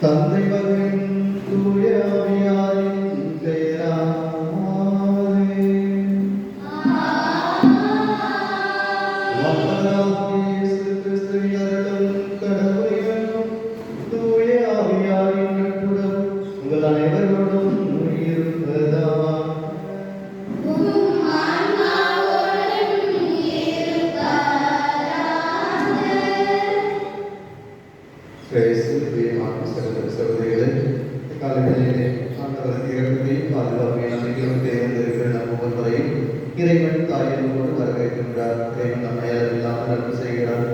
தந்தை மகன் தூய ஆவியாரின் பெயராலே இயேசு கிறிஸ்துவின் அருளும் கடவுளின் தூய ஆவியாரின் நட்புறவும் உங்கள் அனைவரோடும் இருப்பதாக. இறைவன் தாயோடு வரவேற்கின்றார். இறைவன் நம்மை அளவில்லாமல் அன்பு செய்கிறார்.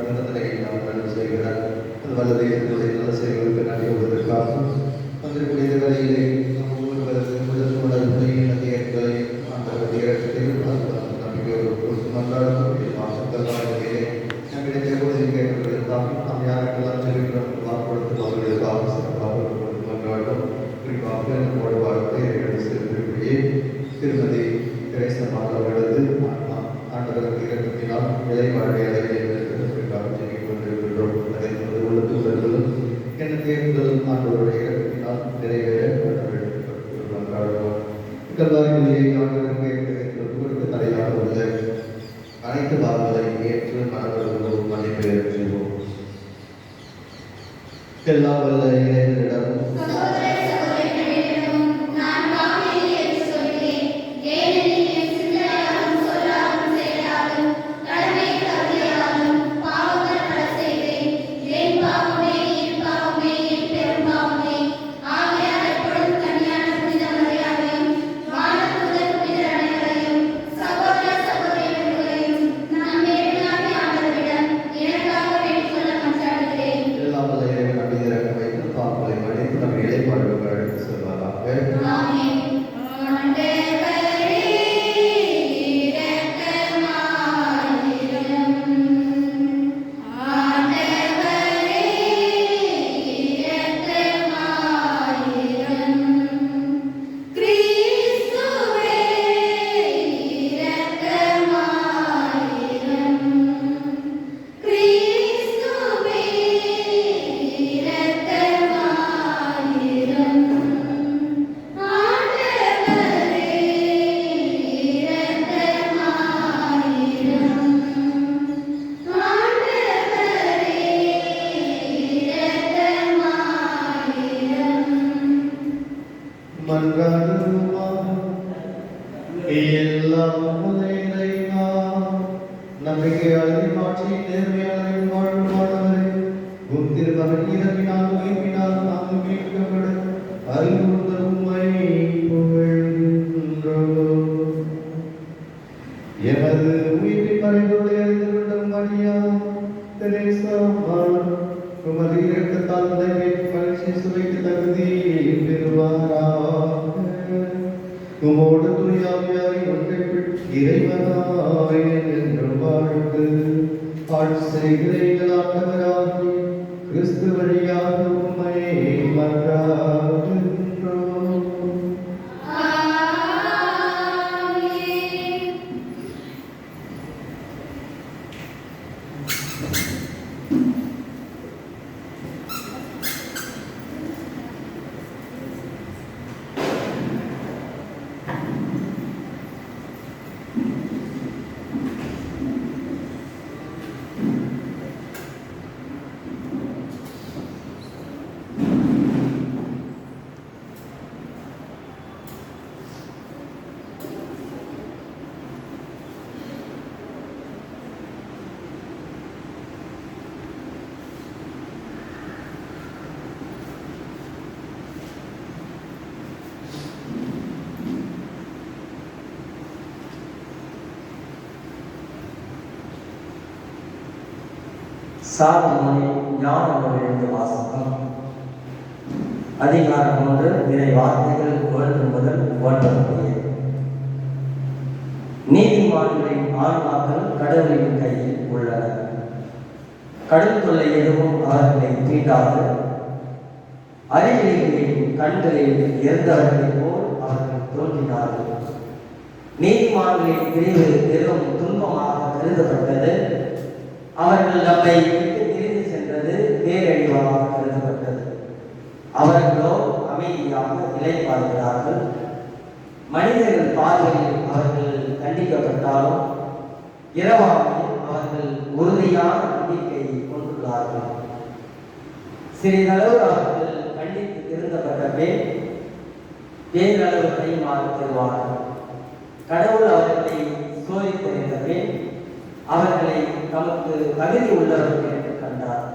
இல்லாமல் அன்பு செய்கிறார். அது வல்லது என்னுடைய நல்ல செயல்களுக்கு நன்றி கொள்வதற்காகவும் வந்திருக்கூடிய வேலையிலே ஒவ்வொருவருக்கும் நம்பிக்கையோடு மன்றாடக்கூடிய மாற்றங்கள் வாழ்க்கையிலே நம்மிடம் தேர்வு கேட்பவர்களுக்காகவும் நாம் யாருக்கெல்லாம் செல்கிறோம் வாக்குறுத்து அவர்களுக்காக சிறப்பாக மன்றாடும். குறிப்பாக நம்மோடு வாழ்க்கை செல்வதற்குரிய திருமதி அவர்களது ஆண்டவருக்கு இரக்கத்தினால் நிலை வாழ்வை அடைய என்பதற்காக ஜெபித்துக் கொண்டிருக்கின்றோம். அதை உள்ளது உடல்களும் என தேர்வுகளும் ஆண்டவருடைய இரக்கத்தினால் நிறைவேற கல்வாரிகளிலே ஆண்டவருக்கு தடையாக உள்ள அனைத்து பாவங்களை ஏற்று மனவர்களும் மன்னிப்பு செய்வோம். எல்லா வல்ல இறைவனிடம் நம்பிக்கையாளரை மாற்றி நேர்மையாளரை வாழ்வானவரை குத்திருமகன் இறப்பினால் உயிர்ப்பினால் நாம் மீட்கப்பட அறிவுறுத்தவுமை புகழ்கின்றோம். எமது உயிரின் மறைந்தோடு அறிந்து கொண்ட மரியா தெரேசா உமது இரக்கத்தால் மகிழ்ச்சி சுவைக்கு தகுதி பெறுவாராக. உமோடு துணியாவியாரை ஒன்றைக்குள் இறைவனாய் என்று வாழ்ந்து ஆட்சிகள் ஆண்டவராகி கிறிஸ்து வழியாக உம்மை மன்றாடுகின்றோம். சாலமோனி ஞான நூலிலிருந்து வாசகம். அதிகாரம் 1 இறை வார்த்தைகள் 1 முதல் 9. நீதிமான்களின் ஆன்மாக்கள் கடவுளின் கையில் உள்ளன. கடல் தொல்லை எதுவும் அவர்களை தீண்டாது. அறிவியலின் கண்களில் இருந்தவர்களைப் போல் அவர்கள் தோன்றினார்கள். நீதிமான்களின் பிரிவு பெரும் துன்பமாக கருதப்பட்டது. அவர்கள் நம்மை விட்டு பிரிந்து சென்றது பேரழிவாக கருதப்பட்டது. அவர்களோ அமைதியாக இளைப்பாறுகிறார்கள். மனிதர்கள் பார்வையில் அவர்கள் தண்டிக்கப்பட்டாலும் இரவாமையில் அவர்கள் உறுதியான நம்பிக்கை கொண்டுள்ளார்கள். சிறிதளவு அவர்கள் கண்டித்து திருந்தப்பட்டவே பேரளவு கைமாறு தருவார்கள். கடவுள் அவர்களை சோதித்தறிந்தவே அவர்களை தமக்கு தகுதி உள்ளவர்கள் என்று கண்டார்.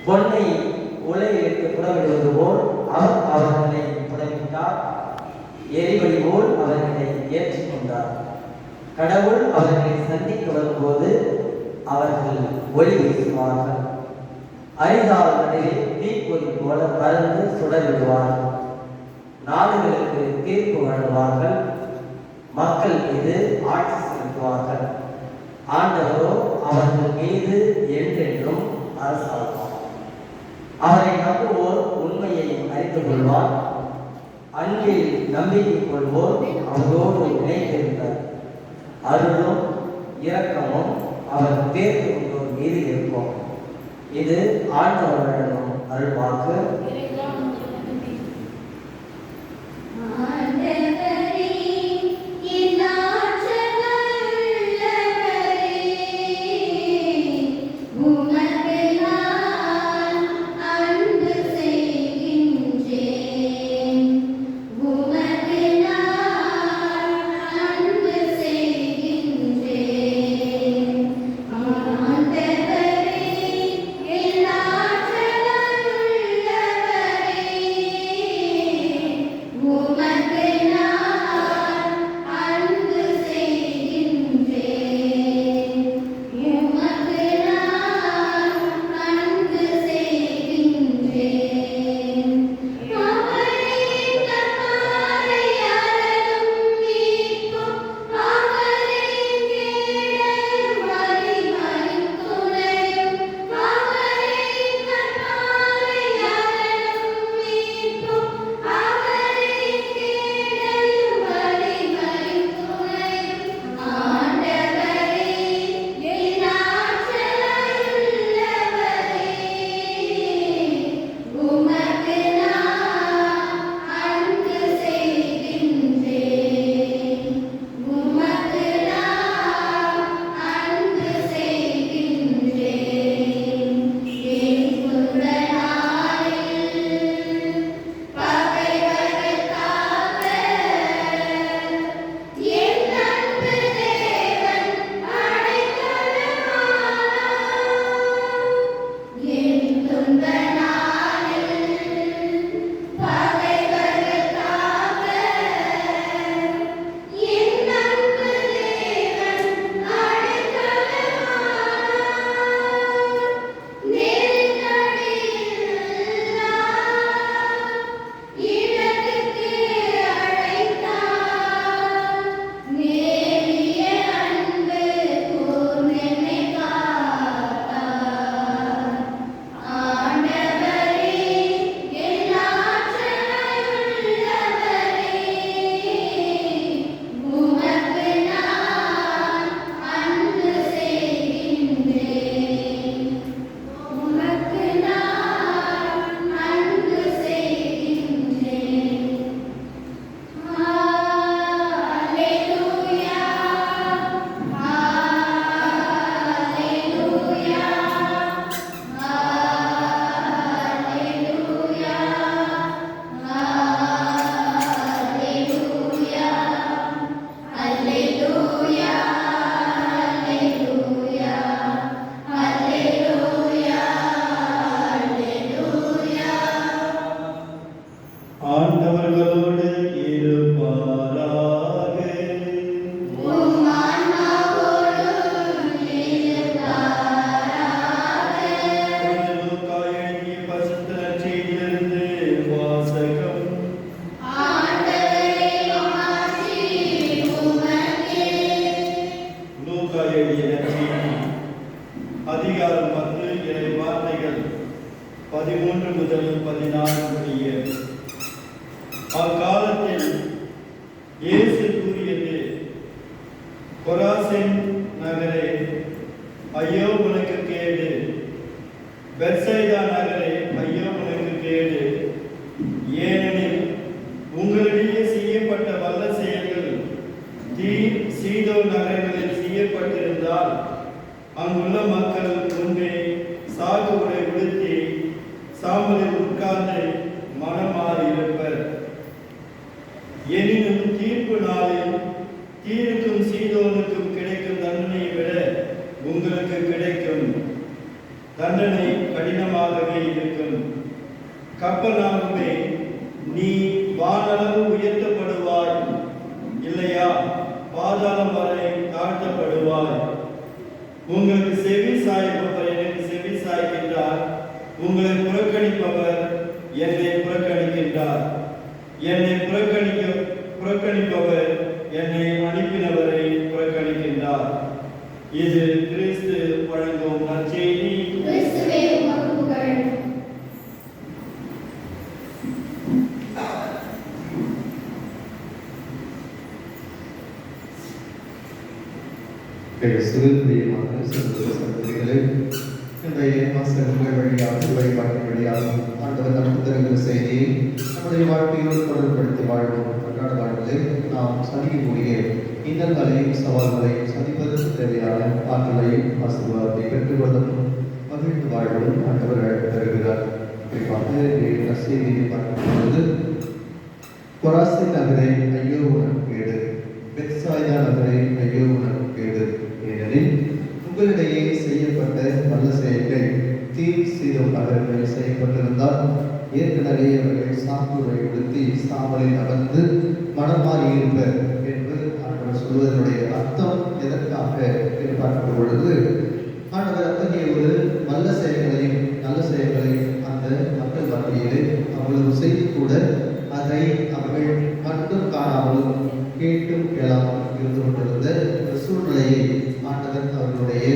பொன்னை உலையிலிட்டு புடமிடுவது போல் அவர் அவர்களை புடமிட்டார். எரிபடி போல் அவர்களை ஏற்றுக்கொண்டார். கடவுள் அவர்களை சந்திக்க வரும்போது அவர்கள் ஒளி வீசுவார்கள். அரிதால் நடுவே தீப்பொறி போல பறந்து சுடரிடுவார்கள். நாடுகளுக்கு தீர்ப்பு வழங்குவார்கள். மக்கள் மீது ஆட்சி செலுத்துவார்கள். ஆண்டவரோ அவர்கள் மீது என்றென்றும் அரசாழ்வார். அவரை நம்புவோர் உண்மையை அறிந்து கொள்வார். அன்பில் நம்பிக்கை கொள்வோர் அவரோடு இணைந்திருந்தார். அருளும் இரக்கமும் அவர் தேர்ந்து கொண்டோர் மீது இருக்கும். இது ஆண்டவரிடம் அருள்வாக்கு. ஆண்டவர்களோடு இருப்பாராக. லூக்கா எழுதிய பரிசுத்த நற்செய்தியிலிருந்து வாசகம். லூக்கா எழுதிய நற்செய்தி அதிகாரம் 10 இறை வார்த்தைகள் 13 முதல் 14 முடிய. அக்கால இருந்தால் அங்குள்ள மக்கள் முன்பே சாகு உடை உடுத்தி சாம்பலில் உட்கார்ந்து மனம் மாறி இருப்பர். எனினும் தீர்ப்பு நாளில் தீருக்கும் சீதோனுக்கும் கிடைக்கும் தண்டனையை விட உங்களுக்கு கிடைக்கும் தண்டனை கடினமாகவே இருக்கும். கப்பலாகவே நீ வானளவு உயர்த்தப்படுவாய், இல்லையா பாதாளம் வரை தாழ்த்தப்படுவாய். உங்களுக்கு செவி சாய்ப்பவர் எனக்கு செவி சாய்க்கின்றார், உங்களை புறக்கணிப்பவர் என்னை புறக்கணிக்கின்றார். என்னை புறக்கணிப்பவர் என்னை அனுப்பினவரை புறக்கணிக்கின்றார். இது கிறிஸ்து வழங்கும் நற்செய்தி. கிறிஸ்துவே உமக்கு புகழ். கிறிஸ்துவில் பிரியமான சகோதர சகோதரிகளே, இன்றைய வாசகங்கள் வழியாக வழிபாட்டின் வழியாக ஆண்டவர் நமக்கு தருகிற செய்தியை நம்முடைய வாழ்க்கையோடு தொடர்புபடுத்தி வாழ்வோம். அன்றாட வாழ்வில் நாம் சந்திக்கக்கூடிய இன்னல்களையும் சவால்களையும் சந்திப்பதற்கு தேவையான ஆற்றலையும் ஆசீர்வாதத்தை பெற்றுக்கொள்ளும் மகிழ்ந்து வாழ்வும் ஆண்டவர் அழைப்பு தருகிறார். குறிப்பாக செய்தியை பார்க்கும் பொழுது, கொராசி நகரை ஐயோ உனக்கு கேடு, பெத்சாய்தா நகரை ஐயோ உனக்கு கேடு, ஏனெனில் உங்களிடையே செய்யப்பட்ட நல்ல செயல்கள் தீர் சீதோன் நகரங்களில் செய்யப்பட்டிருந்தால் ஏற்கனவே அவர்கள் சாக்குரை உடுத்தி சாம்பலில் அமர்ந்து மனம் மாறி இருப்பர் என்று ஆண்டவர் சொல்வதனுடைய அர்த்தம் எதற்காக என்று பார்க்கும் பொழுது, ஆண்டவர் அத்தகைய ஒரு நல்ல செயல்களையும் அந்த மக்கள் மத்தியிலே அவ்வளவு செய்து கூட அதை அவர்கள் கண்டும் காணாமலும் கேட்டும் கேளாமல் இருந்து கொண்டிருந்த சூழ்நிலையை ஆண்டவர் அவர்களுடைய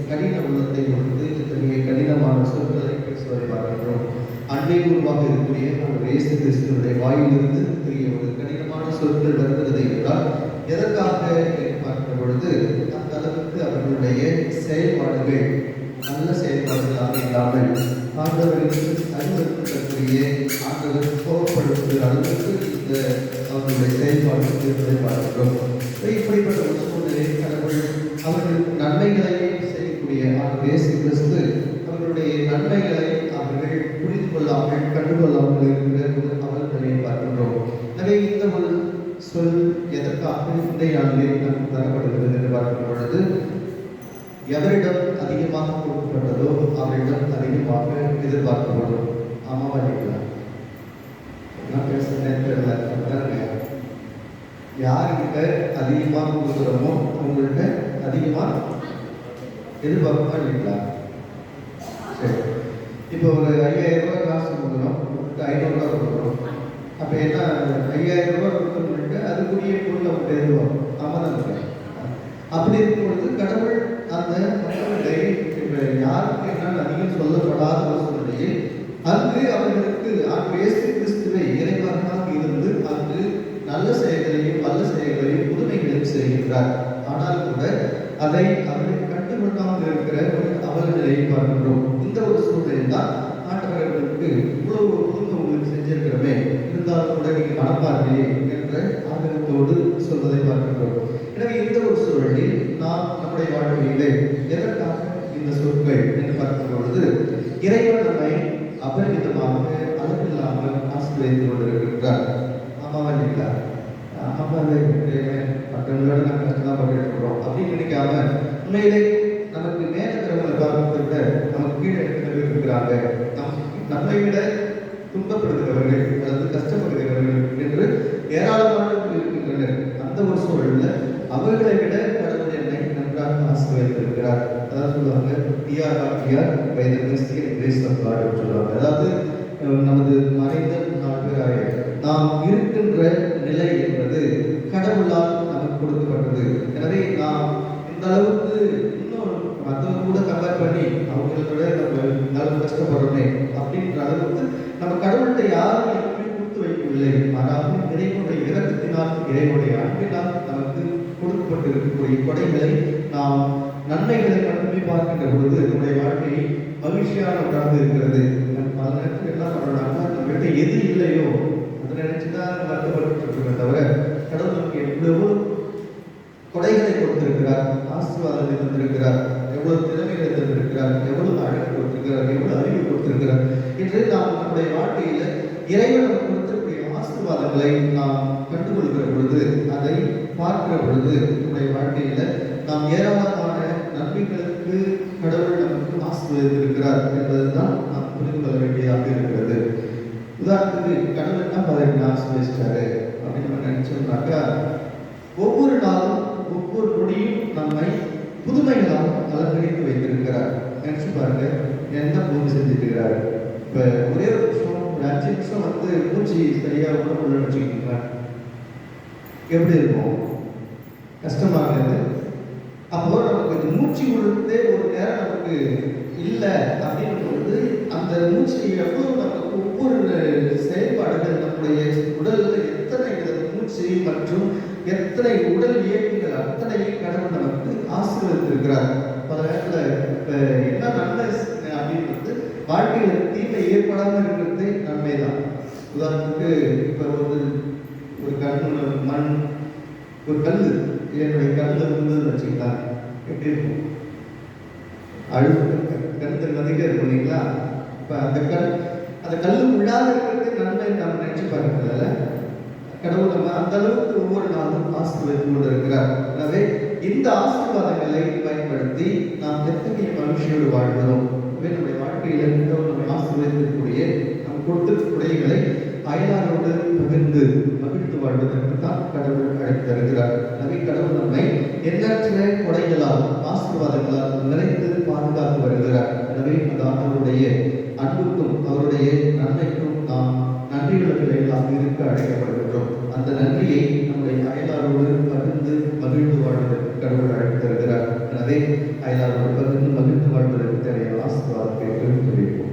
கடின உள்ளத்தை கொடுத்து இத்தகைய கடினமான சொற்களை பேசுவதை பார்க்கின்றோம். அன்னை உருவாக இருக்கக்கூடிய அவர் இயேசு கிறிஸ்துவனுடைய வாயிலிருந்து இத்தகைய ஒரு கடினமான சொற்கள் வருகிறதை என்றால் எதற்காக பார்க்கிற பொழுது, அந்த அளவுக்கு அவர்களுடைய செயல்பாடுகள் நல்ல செயல்பாடுகளாக இல்லாமல் ஆண்டவருக்கு அறிவுறுத்தக்கூடிய ஆண்டவர் கோபப்படுத்துகிற அளவுக்கு இந்த அவர்களுடைய செயல்பாடுகள் இருப்பதை பார்க்கிறோம். இப்படிப்பட்ட ஒரு சூழ்நிலையை அவர்கள் நன்மைகளை செய்யக்கூடிய ஆண்டவர் இயேசு கிறிஸ்து அவர்களுடைய நன்மைகளை அவர்கள் புரிந்து கொள்ளாமல் கண்டுகொள்ளாமல் இருக்கிற ஒரு அவல்களை பார்க்கின்றோம். எனவே இந்த ஒரு சொல் எதற்காக இன்றைய நாளிலே நமக்கு தரப்படுகிறது என்று பார்க்கும் பொழுது, எவரிடம் அதிகமாக கொடுக்கப்பட்டதோ அவரிடம் அதிகமாக எதிர்பார்க்கப்படும். ஆமாவா இல்லைங்களா? என்ன பேசுறேன்னு தெரியல. யாருக்கிட்ட அதிகமாக கொடுக்குறோமோ அவங்கள்ட்ட அதிகமாக எதிர்பார்ப்பா இல்லைங்களா? சரி, இப்போ ஒரு 5000 ரூபாய் காசு கொடுக்குறோம், 500 ரூபாய் கொடுக்குறோம். அப்போ என்ன, 5000 ரூபாய் கொடுக்குறவங்களுக்கு அதுக்குரிய பொருள் அவங்க எதிர்பார்ப்போம். ஆமாம். அப்படி இருக்கும் பொழுது கடவுள் அந்த மக்களுடைய யாருக்கு என்னன்னு அதிகம் சொல்லப்படாத ஒரு சூழ்நிலையில் அங்கு அவர்களுக்கு இயேசு கிறிஸ்துவை இறைவனாக இருந்து அங்கு நல்ல செயல்களையும் வல்ல செயல்களையும் புதுமைகளையும் செய்கின்றார். ஆனால் கூட அதை அவர்கள் கண்டுகொள்ளாமல் இருக்கிற ஒரு அவல நிலையை பார்க்கின்றோம். இந்த ஒரு சூழ்நிலையில் தான் ஆண்டவர்களுக்கு இவ்வளவு புதுமை உங்களுக்கு செஞ்சிருக்கிறோமே, இருந்தாலும் கூட நீங்க மனப்பார்வையே என்ற ஆதரத்தோடு சொல்வதை பார்க்கின்றோம். எனவே இந்த ஒரு சூழலில் நாம் நம்முடைய வாழ்க்கையிலே எதற்காக இந்த சொற்கள் என்று பார்க்கும் பொழுது, இறைவன் நம்மை அபரிமிதமாக அளவில்லாமல் ஆசீர்வதித்துக் கொண்டிருக்கின்றார். ஆமாவா இல்லைங்களா? ஆமாவே மற்றவங்களோட நம்ம கஷ்டமாக பண்ணிட்டு இருக்கிறோம் அப்படின்னு நினைக்காம, உண்மையிலே நமக்கு மேல இருக்கிறவங்களை பார்க்கிறத நமக்கு கீழே இருக்கிறாங்க, நம்மை விட துன்பப்படுகிறவர்கள் அல்லது கஷ்டப்படுகிறவர்கள் என்று ஏராளமானவர்கள் இருக்கின்றனர். அந்த ஒரு சூழலில் அவர்களை விட கடவுள் என்னை நன்றாக ஆசீர்வதித்திருக்கிறார். அதாவது சொல்லுவாங்க, சொல்லுவாங்க. அதாவது நமது மறைந்த நாட்களாக நாம் இருக்கின்ற நிலை என்பது கடவுளால் நமக்கு கொடுக்கப்பட்டது. எனவே நாம் இந்த அளவுக்கு இன்னும் மற்றவங்க கூட கம்பேர் பண்ணி அவங்களோட நம்ம நல்ல கஷ்டப்படுறோமே அப்படின்ற அளவுக்கு நம்ம கடவுள்கிட்ட யாரும் எப்பவுமே கொடுத்து வைக்கவில்லை. மாறாக இறைவனுடைய இரக்கத்தினால் இறைவனுடைய அன்பினால் நமக்கு கொடுக்கப்பட்டு இருக்கக்கூடிய கொடைகளை நாம் நன்மைகளை மட்டுமே பார்க்கின்ற பொழுது நம்முடைய வாழ்க்கை மகிழ்ச்சியான ஒன்றாக இருக்கிறது. பல நேரத்தில் என்ன பண்ணுறாங்கன்னா, நம்மகிட்ட எது இல்லையோ அதை நினைச்சுதான் வருத்தப்பட்டு இருக்கிறத தவிர கடவுள் நமக்கு எவ்வளவு கொடைகளை கொடுத்திருக்கிறார், ஆசீர்வாதத்தை தந்திருக்கிறார். இறைவன் நமக்கு கொடுத்திருக்கிற ஆசீர்வாதங்களை நாம் கண்டுகொள்கிற பொழுது, அதை பார்க்கிற பொழுது, நம்முடைய வாழ்க்கையில நாம் ஏராளமான நன்மைகளுக்கு கடவுள் நமக்கு ஆசீர்வதித்திருக்கிறார் என்பதுதான் நாம் புரிந்து கொள்ள வேண்டியதாக இருக்கிறது. உதாரணத்துக்கு கடவுள் என்ன பதவி ஆசீர்வதிச்சிட்டாரு அப்படின்னு நம்ம நினைச்சோம்னாக்கா, ஒவ்வொரு நாளும் ஒவ்வொரு நொடியும் நம்மை புதுமைகளால் அலங்கரித்து வைத்திருக்கிறார். நினைச்சு பாருங்க, என்ன பூமி செஞ்சிருக்கிறார். இப்போ ஒரே ஒரு நிமிஷம், ஒரு 5 நிமிஷம் மூச்சு சரியா உடம்புள்ள வச்சுக்கிங்களேன், எப்படி இருக்கும்? கஷ்டமாகுது. அப்போ நமக்கு இந்த மூச்சு விடுறதே ஒரு நேரம் நமக்கு இல்லை அப்படின்னும் பொழுது, அந்த மூச்சு எவ்வளவு நமக்கு ஒவ்வொரு செயல்பாடுகள் நம்முடைய உடல்ல எத்தனை மூச்சு மற்றும் எத்தனை உடல் இயக்கங்கள் அத்தனையும் கடவுள் நமக்கு ஆசீர்வதித்திருக்கிறார். பல நேரத்தில் என்ன நன்மை அப்படின்றது, வாழ்க்கையில் தீமை ஏற்படாமல் இருக்கிறது நன்மை தான். உதாரணத்துக்கு இப்போ ஒரு மண், ஒரு கல் என்னுடைய கல்லில் இருந்ததுன்னு வச்சுக்கலாம், எப்படி இருக்கும்? அழுகு கருத்து நதிக்க இருக்கும் இல்லைங்களா? இப்போ அந்த கல் உள்ளாத இருக்கிறது நன்மை நம்ம நினைச்சு பாருங்கல்ல. கடவுள் நம்ம அந்த அளவுக்கு ஒவ்வொரு நாளும் ஆசீர்வதித்து கொண்டு இருக்கிறார். எனவே இந்த ஆசீர்வாதங்களை பயன்படுத்தி நாம் எத்தகைய மகிழ்ச்சியோடு வாழ்கிறோம். நம்முடைய வாழ்க்கையில் நம்மை ஆசீர்வதிக்கக்கூடிய நம் கொடுத்திருக்கக்கூடியகளை அயலாரோடு பகிர்ந்து மகிழ்ந்து வாழ்வதற்கு தான் கடவுள் அழைத்து தருகிறார். எனவே கடவுள் நம்மை எண்ணற்ற கொடைகளால் ஆசீர்வாதங்களால் நிறைந்து பாதுகாத்து வருகிறார். எனவே அந்த ஆண்டவருடைய அன்புக்கும் அவருடைய நன்மைக்கும் நாம் நன்றியுள்ளவர்களாக இருக்க அழைக்கப்படுகின்றோம். அந்த நன்றியை நம்முடைய அயலாரோடு பகிர்ந்து மகிழ்ந்து வாழ்வதற்கு கடவுள் அழைத்து தருகிறார். எனவே அயலாரோடு பகிர்ந்து மகிழ்ந்து வாழ்வதற்கு தேவையான ஆசீர்வாதத்தை தெரிவித்து வைப்போம்.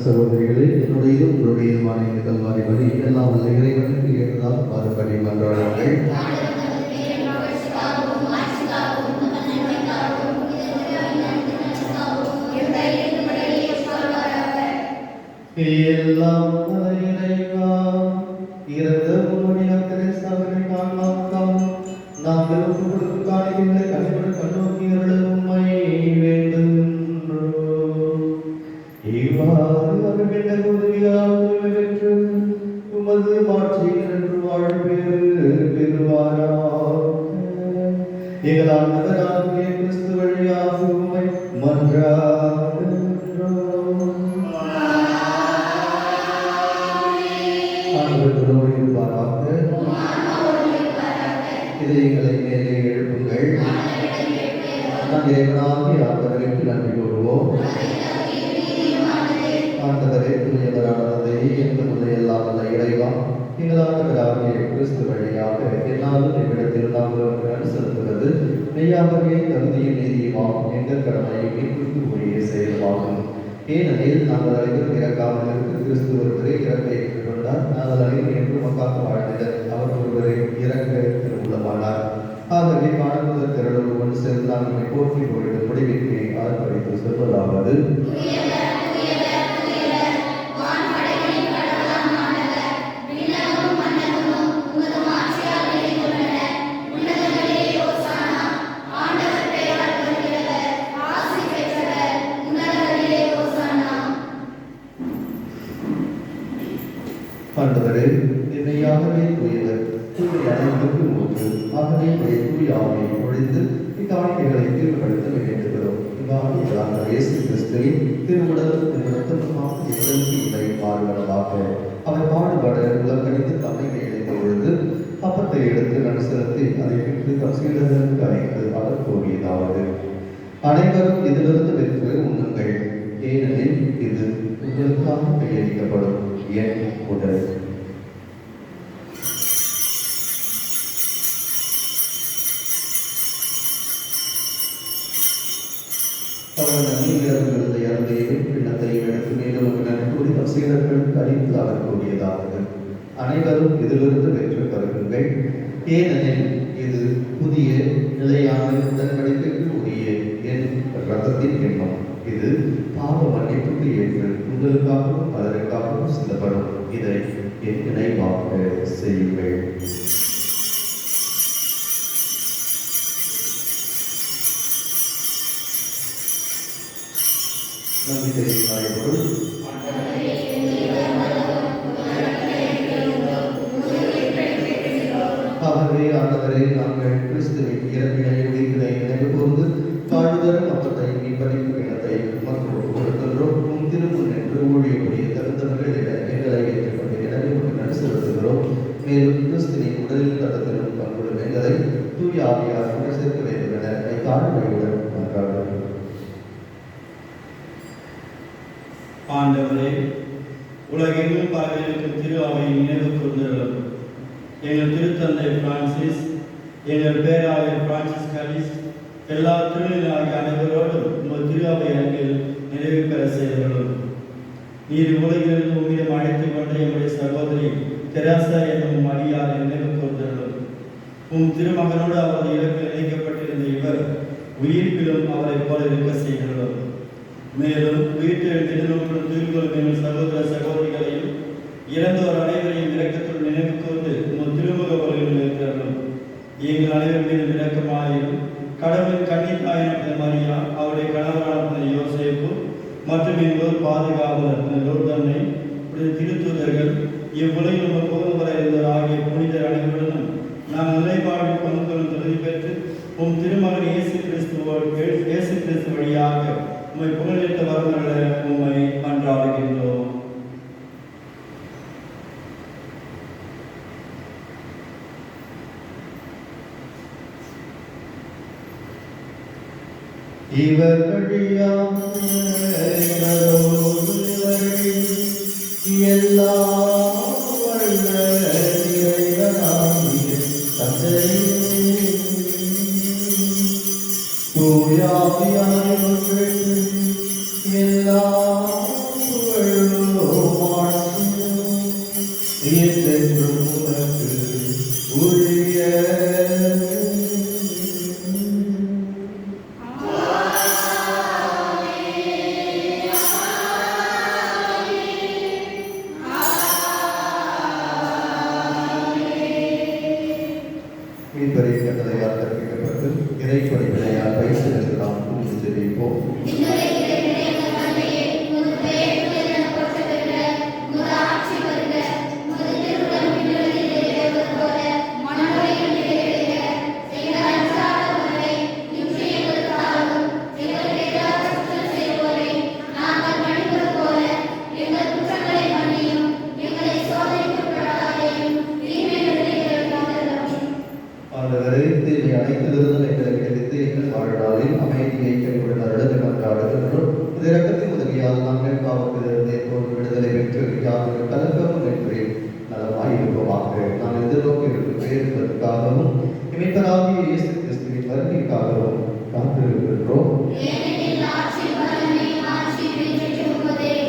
சகோதரிகளே, என்னுடையதும் உங்களுடையதுமான இந்த கல்வாரி வழி எல்லாம் வல்ல இறைவனுக்கு ஏற்றதால் மறுபடி மன்றாடுங்கள். எல்லாம் இறைவா, இறந்த உம்முடைய தெரேசாவினை காணாக்காம் நாங்கள் உங்களுக்கு காணிக்கின்ற கனிவுடன் கண்ணோக்கியவர்கள் உம்மை வேண்டுகின்றோம். இவ்வாறு அவர்கள் உதவியால் தூய்மை பெற்று உமது மாட்சியில் என்று வாழ்பேறு பெறுவாராக. எங்கள் ஆண்டவராகிய கிறிஸ்து வழியாக உம்மை மன்றாடுகின்றோம். ஆண்டவரோடு இருப்பாராக. இதயங்களை மேலே எழுப்புங்கள். நம் இறைவனாகிய ஆண்டவருக்கு நன்றி கூறுவோம். ஆண்டவரே, தூயவரானதை எங்களுடைய எல்லாம் அல்ல இறைவா, எங்கள் ஆண்டவராகிய கிறிஸ்து வழியாக என்னாலும் எவ்விடத்தில் நாங்கள் நன்றி செலுத்துவது மெய்யாகவே தகுதியும் நீதியுமாம் எங்கள் கடமையை மீட்புக்கு உரிய செயல்பாகும். ஏனெனில் நாங்கள் அனைவரும் இறக்காமல் இருந்து கிறிஸ்து ஒருவரை இறக்க ஏற்றுக்கொண்டார். நாங்கள் அனைவரும் என்று மக்காக வாழ்ந்தனர். அவர் ஒருவரை இறக்க திருவுள்ளமானார். ஆகவே காணமுதல் திரளோடு ஒன்று சேர்ந்து நாங்கள் போற்றி பொழுது முடிவிற்கு ஆர்ப்பரித்து சொல்வதாவது: ஆண்டவரே, என்னையாகவே தூயவர், தூய அனைவருக்கு மூன்று, ஆகவே தூய ஆவியை பொழிந்து இக்காணிக்கைகளை தீர்வுபடுத்த வேண்டுகிறோம். இவ்வாறு இயேசு கிறிஸ்துவின் திருவுடல் ரத்தமாக எங்களுக்கு இவை பாடுபடலாக. அவர் பாடுபட உலகணித்து தம்மை மேலே பொழுது அப்பத்தை எடுத்து நடு செலுத்தி அதை பின்பு தம் சீடர்களுக்கு அழைத்து அவர் கூறியதாவது: அனைவரும் இதிலிருந்து வென்று உண்ணுங்கள், ஏனெனில் இது உங்களுக்காக கையளிக்கப்படும் என் உடல். அவர் நன்மையிலிருந்து இறந்தையும் பின்னத்தையும் எடுத்து மேலும் கூறி தம் சீடர்களுக்கு அறிந்து அவர் கூறியதாவது: அனைவரும் இதிலிருந்து வென்று பருகுங்கள், ஏனெனில் இது புதிய நிலையான உடன்படிக்கைக்கு உரிய என் இரத்தத்தின் எண்ணம். இது பாவ மன்னிப்புக்கு ஏற்று உங்களுக்காகவும் பலருக்காகவும் சிந்தப்படும். இதை என் நினைவாக செய்யுங்கள். நம்பிக்கையை காயப்படும். ஆகவே ஆண்டவரே, நாங்கள் கிறிஸ்துவின் இறப்பினை உயிர்ப்பினை நினைவு கூர்ந்து வாழ்வுதரும் அப்பத்தை மீட்பளிப்பு கிணத்தை மக்கள் கொடுக்கின்றோம். உம் திருமுன் என்று ஊழியக்கூடிய தகுந்தவர்கள் என எங்களை ஏற்றுக்கொண்டு எனவே நடு செலுத்துகிறோம். மேலும் கிறிஸ்துவின் உடலில் தடத்திலும் பங்குள்ள எங்களை தூய ஆவியார் கொண்டு சேர்க்க வேண்டும் என தாழ்மையுடன் மன்றாடுகிறோம். ஆண்டவரே, உலகெங்கும் பரவியிருக்கும் திரு அவையை நினைவு கூர்ந்தருளும். எங்கள் திருத்தந்தை பிரான்சிஸ், எங்கள் பேராயர் பிரான்சிஸ் கலிஸ், எல்லா திருநிலையாகிய அனைவரோடும் உங்கள் திரு அவை அருகில் நிறைவு பெற செய்தருளும். நீர் உலகிலிருந்து உம்மிடம் அழைத்துக் கொண்ட எங்களுடைய சகோதரி தெரேசா என்னும் அடியாரை நினைவு கூர்ந்தருளும். உம் திருமகனோடு அவரது இறப்பில் இணைக்கப்பட்டிருந்த இவர் உயிர்ப்பிலும் அவரை போல இருக்க செய்தருளும். மேலும் உயிர்த்தெழுந்தெழுந்தும் தூய்கொள்ளும் எங்கள் சகோதர சகோதரிகளையும் இறந்தோர் அனைவரையும் இரக்கத்துடன் நினைவு கூர்ந்து உங்கள் திருமுக வழியில் இருக்கிறார்கள். எங்கள் அனைவர் மீது இரக்கமாயிரும். கடவுளின் கன்னித்தாயான மரியா, அவருடைய கணவரான யோசேப்பு மற்றும் எங்களோர் பாதுகாவலர் லோர்தன்னை, திருத்தூதர்கள், இவ்வுலகில் உங்கள் புகழ் வர இருந்தவர் ஆகிய புனிதர் அனைவருடனும் நாங்கள் நிலைப்பாடு பங்கு கொள்ளும் தகுதி பெற்று உம் திருமகன் இயேசு கிறிஸ்து வழியாக உம்மை புகழேற்ற வரமல்ல உம்மை மன்றாடுகின்றோம். இவர் வழியாக எல்லா வல்ல இறைவனாகிய தந்தையே, தூய ஆவியாரை ஒன்றித்து எல்லா புகழும் ஆட்சியும் என்றென்றும் உமக்கு இதுவரை கட்டளையால் கற்பிக்கப்பட்டு இறைப்பணி விளையால் பயிற்சிகள் நாம் புரிந்து தெரிவிப்போம். ஆண்டவரே, தீமை அனைத்திலிருந்தும் எங்களை விடுவித்து எங்கள் வாழ்நாளில் அமைதியை கைவிட அருள் மன்றாடுகின்றோம். இந்த இரக்கத்தின் உதவியால் நாங்கள் பாவத்திலிருந்து எப்போது விடுதலை பெற்று யாரும் கலக்கமும் என்று நலமாயிருப்போமாக. நாம் எதிர்நோக்கி இருக்கும் பேருக்காகவும் இமைப்பராகிய இயேசு கிறிஸ்துவின் வருகைக்காகவும் காத்திருக்கின்றோம்.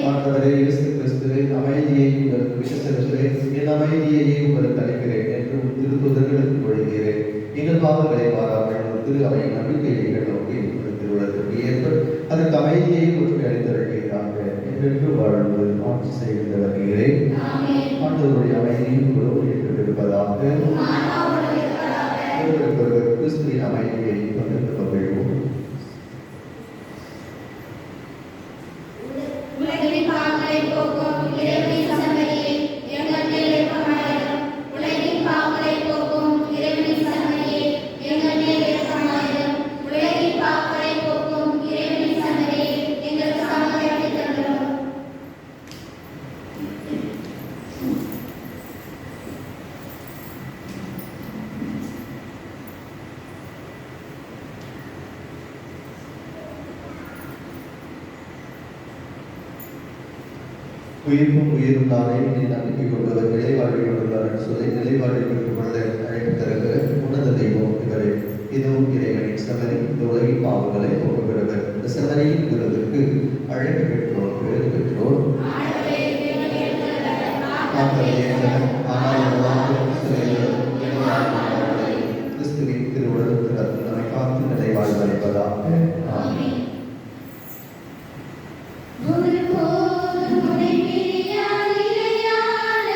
ஆண்டவரே இயேசு கிறிஸ்துவே, அமைதியை உங்களுக்கு விசுவாசிக்கிறேன், என் அமைதியையே உங்களுக்கு அளிக்கிறேன் என்று திருத்துதர்களுக்கு மொழிகிறேன். எங்கள் பாவங்களை மாறாமல் திரு அவையின் நம்பிக்கையை நோக்கி திருவுலகத்திற்கு ஏற்ப அதற்கு அமைதியை ஒற்றுமை அளித்தருள்கிறாங்க என்று வாழ்ந்து ஆட்சி செய்கின்ற வருகிறேன். ஆண்டவருடைய அமைதியும் உறவு இருப்பதாக கிறிஸ்துவின் அமைதியை பகிர்ந்து கொள்வோம். உயிர்ப்பும் உயிரும் நானே, நீ நம்பிக்கை கொண்டவர் நிலைவாழ்வில் கொண்டுள்ளார் என்று சொல்லி நிலைவாழ்வில் பெற்றுக் கொள்ள அழைப்பு தருகிற உன்னத தெய்வம் இவரே. இதுவும் இறைவனின் செம்மறி, இந்த உலகின் பாவங்களை போக்குகிறவர். இந்த செம்மறியின் விருதுக்கு அழைப்பு பெற்றோர் பேரு பெற்றோர். கிறிஸ்துவின் திருவுலகத்தில் நம்மை காத்து நிலைவாழ்வு அளிப்பதாக. ஆமென். ஒரு போதும் உன்னை பிரியா நிலையான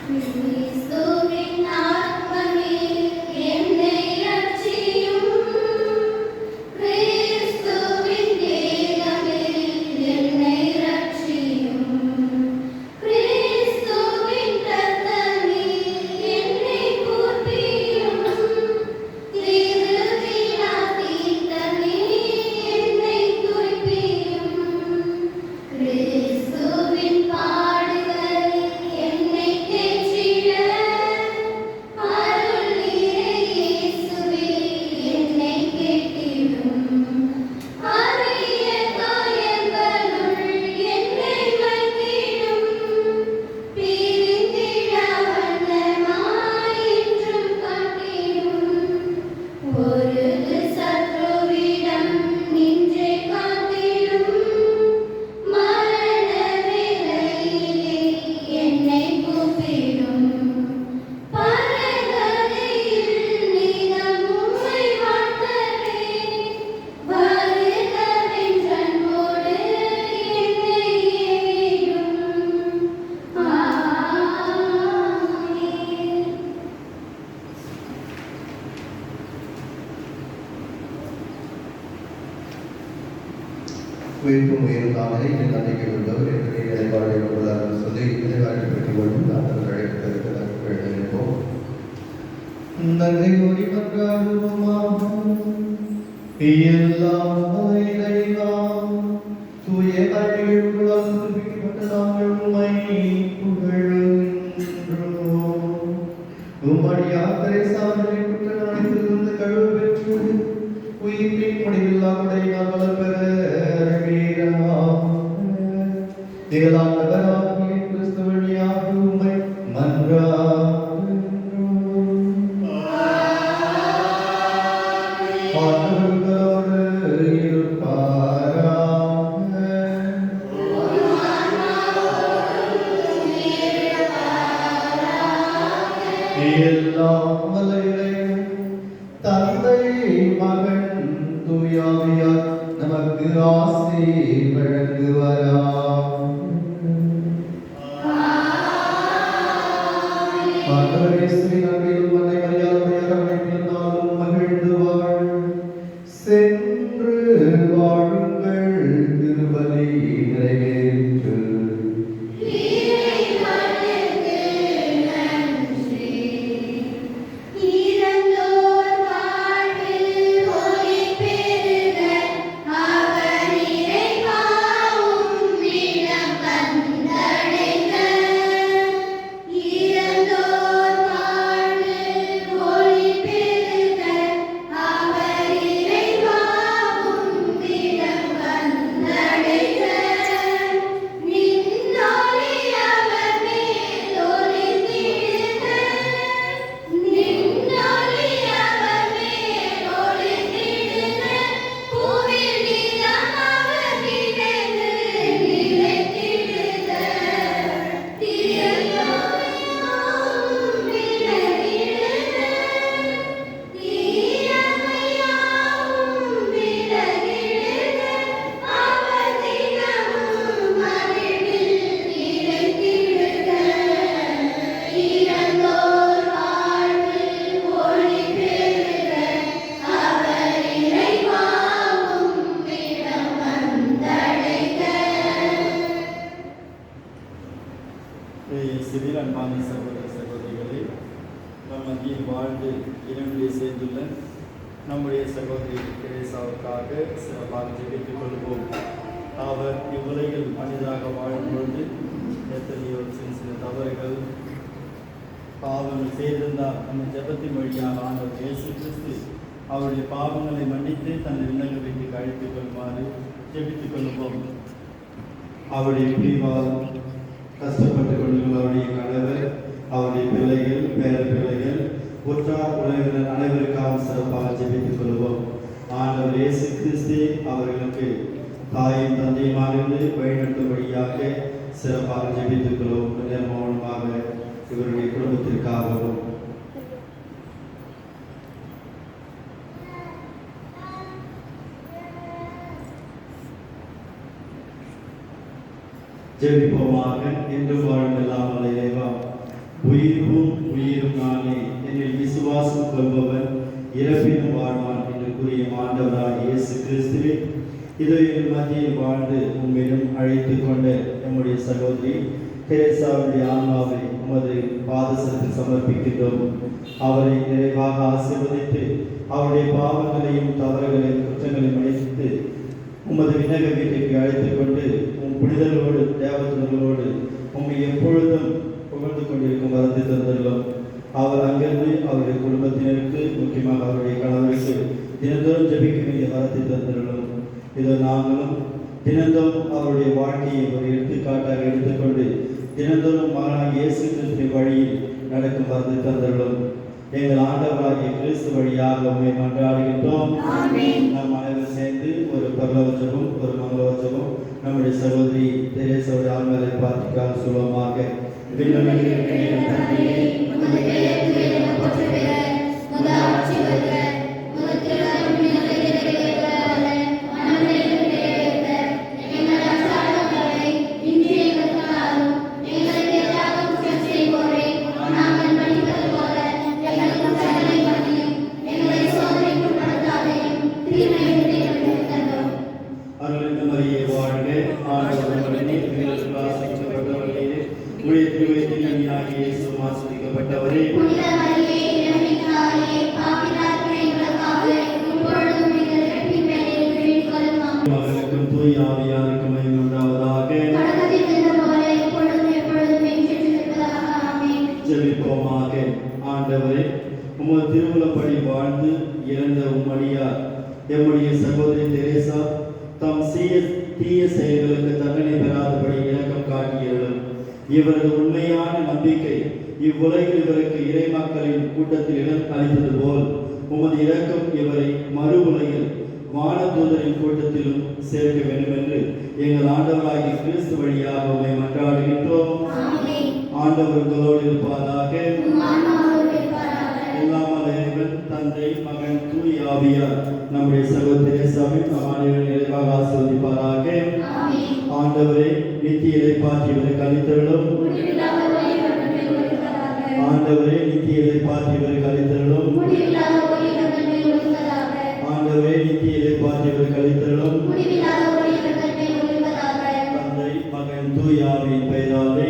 கிறிஸ்துவின் ஆத்மமே என்னை ரட்சியும். கிறிஸ்துவின் தேகமே என்னை ரட்சியும். கிறிஸ்துவின் இரத்தமே என்னை பூர்த்தியும். திருவிழா தீர்த்தமே என்னை தூய்ப்பியும். கிறிஸ்துவின் பாடுகள் என்னை தேற்றிட. அருள் நீரே இயேசுவே என்னை கேட்டிடும். அரிய காயங்களுள் என்னை வைத்திடும். பிரிந்திட வண்ணமாய் என்றும் காட்டிடும். ஒரு சத்ருவிடம் நின்றே காத்திடும். மரண வேளையிலே என்னை கூப்பிடும். பரகதியில் நிதம் உம்மை வாழ்த்துகிறேன். வருகவென்ற அன்போடு என்னை ஏவிடும். ஆமென். உயிர்ப்பும் உயிருக்காமலே இந்த நன்மைக்கு உள்ளவர் என்று நிலைப்பாடு கொள்வதாக சொல்லி நிலைப்பாட்டை பெற்றுக் கொள்ளும் நாம் அழைப்பதற்கு எழுதியிருப்போம். நன்றி கூறி மன்றாடுவோமாக. எல்லாம் வல்ல இறைவா, தூய கல்விகளுக்குள்ளால் புதுப்பிக்கப்பட்ட நாங்கள் உம்மை புகழுகின்றோம். உம்மடியார் தெரேசாவின் குற்ற நாளிலிருந்து கழுவு பெற்று உயிர்ப்பின் முடிவில்லா உடையினால் வளர்பெற அருள்வீராக. திகழாண்டவராகிய கிறிஸ்து வழியாக உம்மை மன்றாடுகின்றோம். ஆண்டவர்களோடு இருப்பாராக. எல்லாம் வல்ல இறைவன், தந்தை, மகன், தூயாவியார் நமக்கு ஆசி வழங்குவாராக. ஆண்டவர் இயேசுவின் அன்பிலும் அன்னை மரியாளுடைய அரவணைப்பினாலும் மகிழ்ந்து வாழ். சென்று வாழுங்கள், திருப்பலி நிறைவேற்று. இறைவனுக்கு நன்றி. இறந்தோர் வாழ்வில் ஒளி பெருக. அவர் இறைவாவும் இடம் வந்தடைக. இறந்தோர் வாழ்வில் ஒளி பெருக. அவர் இறைவாவும் இடம் வந்தடைக. நின்னொளி அவர் மேல் ஒளிர்ந்திடுக. நின்னொளி அவர் மேல் ஒளிர்ந்திடுக. புவியில் நிலம் அவர் நினைந்து நிலைத்திடுக. தீயமையாவும் விலகிடுக. தீயமையாவும் விலகிடுக. அவர் தினமும் மகிழ்வில் நிலைத்திடுக. இறந்தோர் வாழ்வில் ஒளி பெருக. அவர் இறைவாவும் இடம் வந்தடைக. சிவில் அன்பான சகோதர சகோதரிகளே, நம் மத்தியில் வாழ்ந்து இறைவனிலே சேர்ந்துள்ள நம்முடைய சகோதரி தெரேசாவுக்காக சிறப்பாக ஜெபித்துக் கொள்வோம். அவர் இவ்வுலகில் மனிதராக வாழும் பொழுது எத்தனையோ சின்ன சின்ன தவறுகள் பாவங்கள் செய்திருந்தால் நம்ம ஜெபத்தின் வழியாக ஆண்டவர் இயேசு கிறிஸ்து அவருடைய பாவங்களை மன்னித்து தன் விண்ணகத்திற்கு அழைத்துக் கொள்ளுமாறு ஜெபித்துக் கொள்வோம். அவருடைய பிரிவால் கஷ்டப்பட்டு கொண்டுள்ள அவருடைய கணவர், அவருடைய பிள்ளைகள், பேர பிள்ளைகள், உற்றார் உறவினர் அனைவருக்காக சிறப்பாக ஜெபித்துக் கொள்வோம். ஆண்டவர் இயேசு கிறிஸ்து அவர்களுக்கு தாயும் தந்தையுமாக இருந்து வழிநடத்தும்படியாக சிறப்பாக ஜெபித்துக் கொள்வோம். மௌனமாக இவருடைய குடும்பத்திற்காகவும் ஜெபிப்போமாக. இன்று வாழ்ந்தெல்லாம் இறைவா, உயிரும் உயிரும் நானே, என்னில் விசுவாசம் கொள்பவன் இறப்பினும் வாழ்வான் என்று கூறிய ஆண்டவராகிய இயேசு கிறிஸ்துவே, இதோ எங்கள் மத்தியில் வாழ்ந்து உம்மிடம் அழைத்துக் கொண்ட நம்முடைய சகோதரி தெரேசாவுடைய ஆன்மாவை உமது பாதசத்தில் சமர்ப்பிக்கின்றோம். அவரை நிறைவாக ஆசீர்வதித்து அவருடைய பாவங்களையும் தவறுகளையும் குற்றங்களையும் அழைத்து உமது விண்ணக வீட்டிற்கு அழைத்துக் கொண்டு உம் புனிதர்களோடு தேவதூதர்களோடு உம்மை எப்பொழுதும் புகழ்ந்து கொண்டிருக்கும் வரத்தை தந்துள்ளோம். அவர் அங்கிருந்து அவருடைய குடும்பத்தினருக்கு, முக்கியமாக அவருடைய கணவருக்கு தினந்தோறும் ஜெபிக்க வேண்டிய வரத்தை தந்துள்ளோம். இதோ நாங்களும் தினந்தோறும் அவருடைய வாழ்க்கையை ஒரு எடுத்துக்காட்டாக எடுத்துக்கொண்டு தினந்தோறும் மகனாக இயேசு கிறிஸ்துவின் வழியில் நடக்கும் வரத்தை தந்துள்ளோம். எங்கள் ஆண்டவராகிய கிறிஸ்து வழியாக உண்மை மன்றாடுகின்றோம். நாம் அனைவரும் சேர்ந்து ஒரு பரலோகமும் ஒரு மங்களவச்சமும் நம்முடைய சகோதரி தெரேசாவுடைய ஆன்மலை பார்த்துக்காக சொல்லுவோமாக. ஆசிரியப்பட்டவரே, மகனுக்கும் தூய ஆவியாருக்கும் மகிமை உண்டாவதாக. ஜெபிப்போமாக. ஆண்டவரே, உமது திருவுளப்படி வாழ்ந்து இறந்த உம்மடியார் எம்முடைய சகோதரி தெரேசா தம் தீய செயல்களுக்கு தண்டனை பெறாதபடி இரக்கம் காட்டியருளும். இவரது உண்மையான நம்பிக்கை இவ்வுலகில் இவருக்கு இறை மக்களின் கூட்டத்தில் இடம் அளித்தது போல் உமது இரக்கம் இவரை மறு உலகில் வானதூதரின் கூட்டத்திலும் சேர்க்க வேண்டும் என்று எங்கள் ஆண்டவராகிய கிறிஸ்து வழியாக உம்மை மன்றாடுகின்றோம். ஆண்டவர் உங்களோடு இருப்பாராக. எல்லாம் இறைவன் தந்தை, மகன், தூய ஆவியார் நம்முடைய சகோதரி தெரேசாவின் அனைவரும் நிறைவாக ஆசீர்வதிப்பாராக. ஆண்டவரே, நித்திய இறைப்பாற்றியவருக்கு அளித்தருளும். ஆண்டவரே, நித்திய இறைப்பாற்றியவருக்கு அளித்தருளும். ஆண்டவரே, நித்திய இறைப்பாற்றியவருக்கு அளித்தருளும். தந்தை, மகன், தூய ஆவியின் பெயராலே.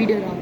video